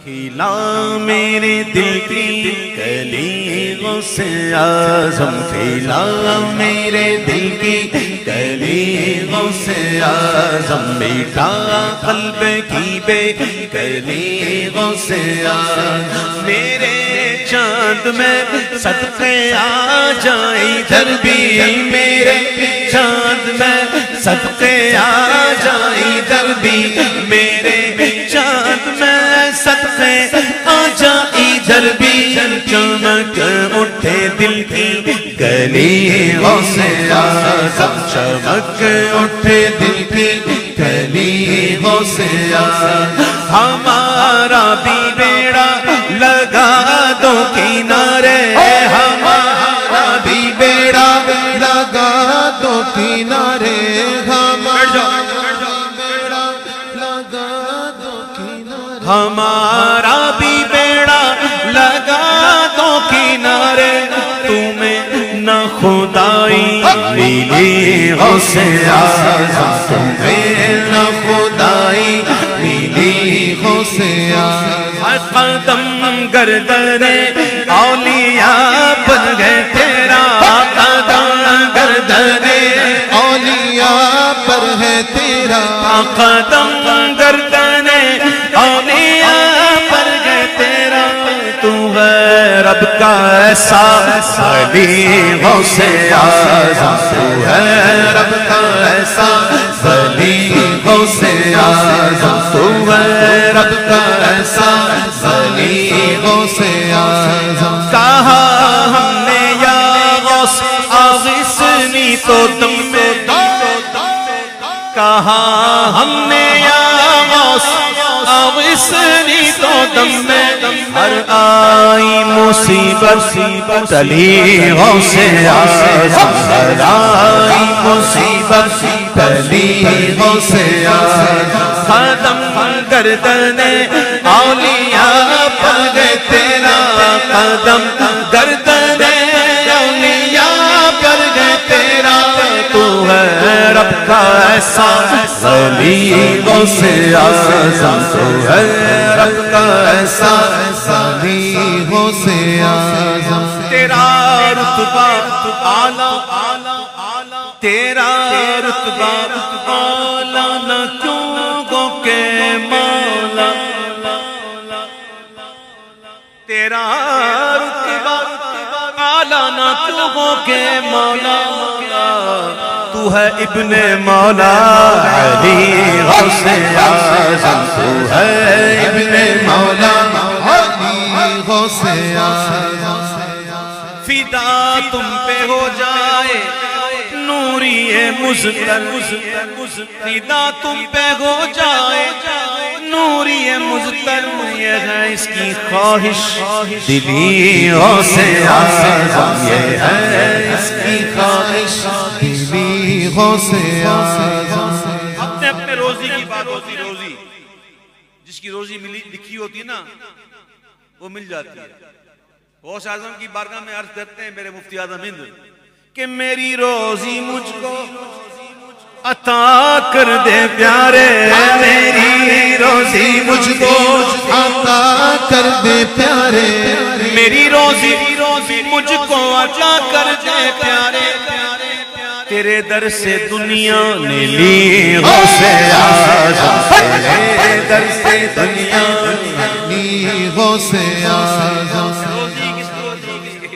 کھلا میرے دل کی کلی غوث اعظم، کھلا میرے دل کی کلی غوث اعظم، بیٹا قلب کی بے کلی غوث اعظم، میرے چاند میں صدقے آ جائیں ادھر بھی، میرے چاند میں صدقے آ جائیں ادھر بھی، میرے چاند میں صدقے آ جائیں ادھر بھی، چمک اٹھے دل کی کلی غوث اعظم، چمک اٹھے دل کی کلی غوث اعظم، ہمارا بھی بیڑا لگا دو کنارے، ہمارا بھی بیڑا لگا دو کنارے، ہمارا بھی بیڑا لگا دو کنارے، تمہیں نہ خدائی ملی غوث اعظم، تمہیں نہ خدائی ملی غوث اعظم، قدم گردن اولیاء پر ہے تیرا، قدم گردن اولیاء پر ہے تیرا، قدم گردن اولیاء پر ہے تیرا، تو ہے رب کا ایسا ولی غوث اعظم، تو ہے رب کا ایسا ولی غوث اعظم، تو ہے رب کا ایسا ولی غوث اعظم، کہا ہم نے یا غوث اغثنی تو تم میں، کہا ہم نے یا غوث اغثنی تو دم میں، ہر آئی مصیبت تلی غوث اعظم، ہر آئی مصیبت تلی غوث اعظم، قدم گردن اولیاء پر گئے تیرا، قدم گردن اولیاء پر گئے تیرا، تو ہے رب کا ایسا ولی غوث اعظم، تو ہے رب کا ایسا ولی غوث اعظم، تیرا رتبہ اعلیٰ، تیرا رتبہ اعلیٰ نہ کیوں گو کہ مولا، تیرا رتبہ اعلیٰ نہ کیوں گو کہ مولا، تو ہے ابن مولا علی غوث اعظم، تو ہے ابن مولا علی غوث اعظم، فدا تم پہ ہو جائے نوری مزتر، فدا تم پہ ہو جائے نوری مزتر، یہ ہے اس کی خواہش دلی غوث اعظم، یہ ہے اس کی خواہش دلی غوث اعظم، اپنے اپنے روزی کی بات ہوتی، روزی جس کی روزی لکھی ہوتی ہے نا وہ مل جاتی ہے، غوث اعظم کی بارگاہ میں عرض کرتے ہیں میرے مفتی اعظم ہند کہ میری روزی مجھ کو عطا کر دے پیارے، میری روزی مجھ کو عطا کر دے پیارے، میری روزی مجھ کو عطا کر دے پیارے، تیرے در سے دنیا نے لی غوث اعظم، تیرے در سے دنیا نے لی غوث اعظم،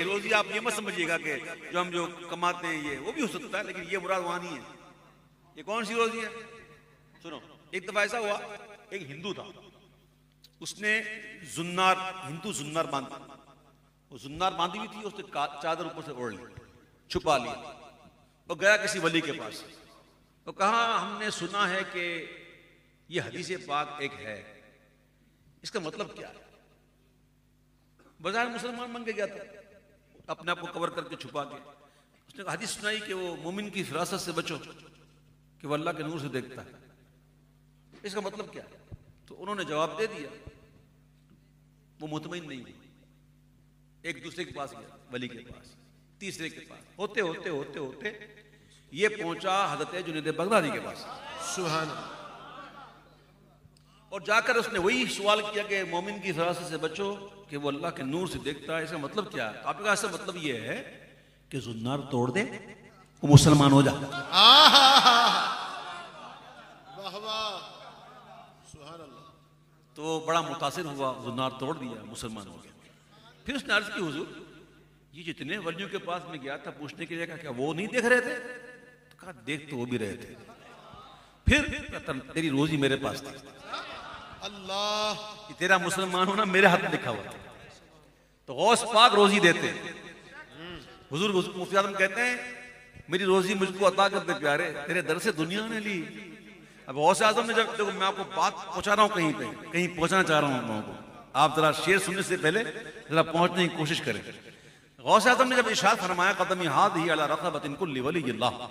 روزی آپ یہ مت سمجھئے گا کہ جو ہم جو کماتے ہیں یہ وہ بھی ہو سکتا ہے، لیکن یہ مراد وہاں نہیں ہے، یہ کون سی روزی ہے؟ سنو، ایک دفعہ ایسا ہوا، ایک ہندو تھا، اس نے ہندو زنار باندھا، وہ زنار باندھی بھی تھی، اس نے چادر اوپر سے اوڑھ لی، چھپا لیا، وہ گیا کسی ولی کے پاس، وہ کہا ہم نے سنا ہے کہ یہ حدیث پاک ایک ہے، اس کا مطلب کیا ہے؟ بظاہر مسلمان بن کے گیا تھا، اپنے آپ کو کور کر کے چھپا کے، اس نے حدیث سنائی کہ وہ مومن کی فراست سے بچو کہ وہ اللہ کے نور سے دیکھتا ہے، اس کا مطلب کیا ہے؟ تو انہوں نے جواب دے دیا، وہ مطمئن نہیں ہوئی، ایک دوسرے کے پاس گیا، ولی کے پاس، تیسرے کے پاس، ہوتے ہوتے ہوتے ہوتے یہ پہنچا حضرت جنید بغدادی کے پاس، سبحان اللہ، اور جا کر اس نے وہی سوال کیا کہ مومن کی فراست سے بچو کہ وہ اللہ کے نور سے دیکھتا ہے، اس کا مطلب کیا ہے؟ آپ کا اس کا مطلب یہ ہے کہ زنار توڑ دے وہ مسلمان ہو جائے. تو بڑا متاثر ہوا، زنار توڑ دیا، مسلمان ہو گیا. پھر اس نے عرض کی حضور یہ جتنے ولیوں کے پاس میں گیا تھا پوچھنے کے لیے کہا کیا وہ نہیں دیکھ رہے تھے؟ تو کہا دیکھ تو وہ بھی رہے تھے. پھر تیری روزی میرے پاس تھی. اللہ، کہ تیرا مسلمان ہونا میرے ہاتھ میں لکھا ہوا تھا. تو غوث پاک روزی دیتے. حضور مفتی اعظم کہتے ہیں میری روزی مجھ کو عطا کر دے پیارے، تیرے در سے دنیا نے لی. اب غوث اعظم نے جب دیکھو میں آپ کو بات پہنچا رہا ہوں کہیں پہ کہیں پہنچانا چاہ رہا ہوں آپ لوگوں کو، آپ ذرا شعر سننے سے پہلے ذرا پہنچنے کی کوشش کریں. غوث اعظم نے جب ارشاد فرمایا قدمی ہاتھ ہی علی رقبۃ کل ولی اللہ،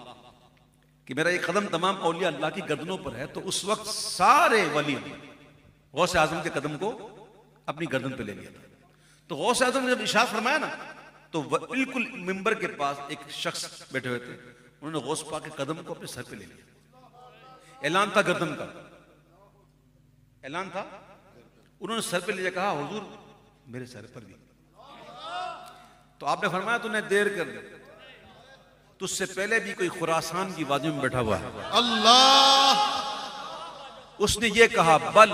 کہ میرا ایک قدم تمام اولیاء اللہ کی گردنوں پر ہے، تو اس وقت سارے ولی غوث اعظم کے قدم کو اپنی گردن پہ لے لیا تھا. تو غوث اعظم نے جب ارشاد فرمایا نا تو بالکل ممبر کے پاس ایک شخص بیٹھے ہوئے تھے، انہوں نے غوث پاک کے قدم کو اپنے سر پہ لے لیا. اعلان تھا گردن کا، اعلان تھا. انہوں نے سر پہ لے کہا حضور میرے سر پر بھی. تو آپ نے فرمایا تو نے دیر کر دی، تجھ سے پہلے بھی کوئی خراسان کی وادی میں بیٹھا ہوا ہے. اللہ، اس نے یہ کہا بل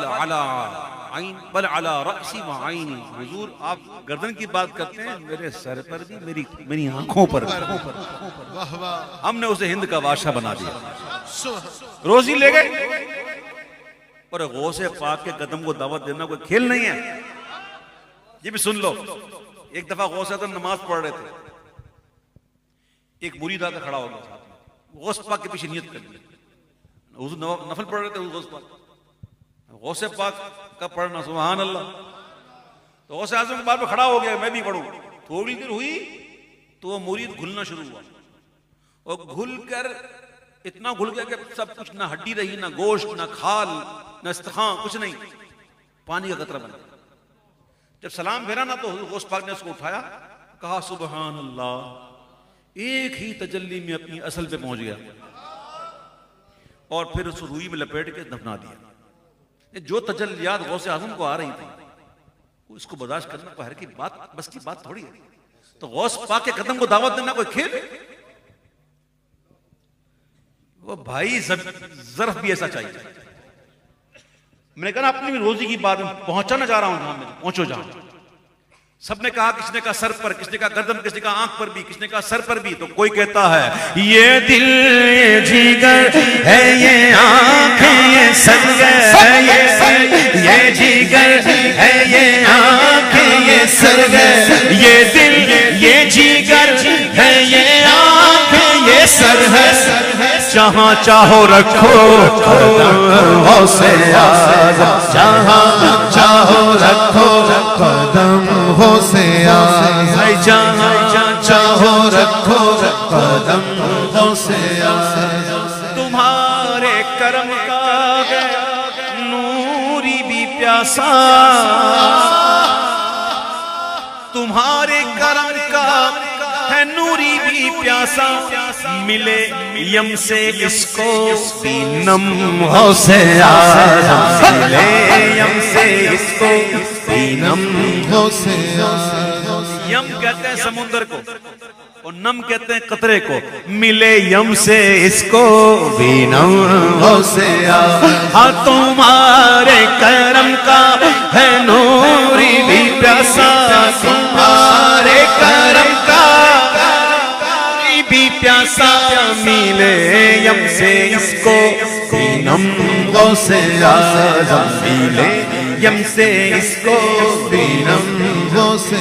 علی رأسی و عینی. حضور آپ گردن کی بات کرتے ہیں، میرے سر پر بھی میری آنکھوں پر. ہم نے اسے ہند کا بادشاہ بنا دیا. روزی لے گئے. اور غوث پاک کے قدم کو دعوت دینا کوئی کھیل نہیں ہے. یہ بھی سن لو. ایک دفعہ غوث اعظم نماز پڑھ رہے تھے، ایک مرید آ کر کھڑا ہو گیا ساتھ میں، غوث پاک کے پیچھے نیت کر لی. حضور نفل پڑھ رہے تھے، غوث پاک، غوث پاک کا پڑھنا سبحان اللہ. تو غوث اعظم کے بعد میں کھڑا ہو گیا میں بھی پڑھوں. تھوڑی دیر ہوئی تو وہ مرید گھلنا شروع ہوا، اور گھل کر اتنا گھل گیا کہ سب کچھ نہ ہڈی رہی، نہ گوشت، نہ کھال، نہ استخوان، کچھ نہیں، پانی کا قطرہ بنا. جب سلام پھیرا نا تو حضور غوث پاک نے اس کو اٹھایا، کہا سبحان اللہ، ایک ہی تجلی میں اپنی اصل پہ پہنچ گیا، اور پھر اس روئی میں لپیٹ کے دفنا دیا. جو تجلیات غوث اعظم کو آ رہی تھی اس کو برداشت کرنا کوئی ہر کی بات بس کی بات تھوڑی ہے. تو غوث پاک کے قدم کو دعوت دینا کوئی کھیل؟ وہ بھائی ظرف بھی ایسا چاہیے. میں نے کہا اپنی روزی کی بات میں پہنچانا چاہ رہا ہوں جہاں میں، پہنچو جہاں. سب نے کہا، کس نے کہا سر پر، کس نے کہا گردن، کس نے کہا آنکھ پر بھی، کس نے کہا سر پر بھی. تو کوئی کہتا ہے یہ دل یہ جگر ہے، یہ آنکھ یہ سر ہے، یہ جگر ہے، یہ آنکھ یہ سر ہے، یہ دل یہ جگر ہے، یہ آنکھ یہ سر ہے. جہاں چاہو رکھو غوث اعظم، جہاں چاہو رکھو قدم غوث اعظم، جہاں چاہو رکھو قدم غوث اعظم. تمہارے کرم کا نوری بھی پیاسا، تمہارے کرم کا ہے نوری بھی پیاسا، ملے یم سے اس کو بھی نم غوث اعظم، ملے یم سے اس کو بھی نم غوث اعظم. یم کہتے ہیں سمندر کو اور نم کہتے ہیں قطرے کو. ملے یم سے اس کو بھی نم غوث اعظم، تمہارے کرم کا ہے نوری بھی پیاسا، تمہارے کرم کا بھی پیاسا، ملے یم سے اس کو بھی نم غوث اعظم، ملے یم سے اس کو بھی نم غوث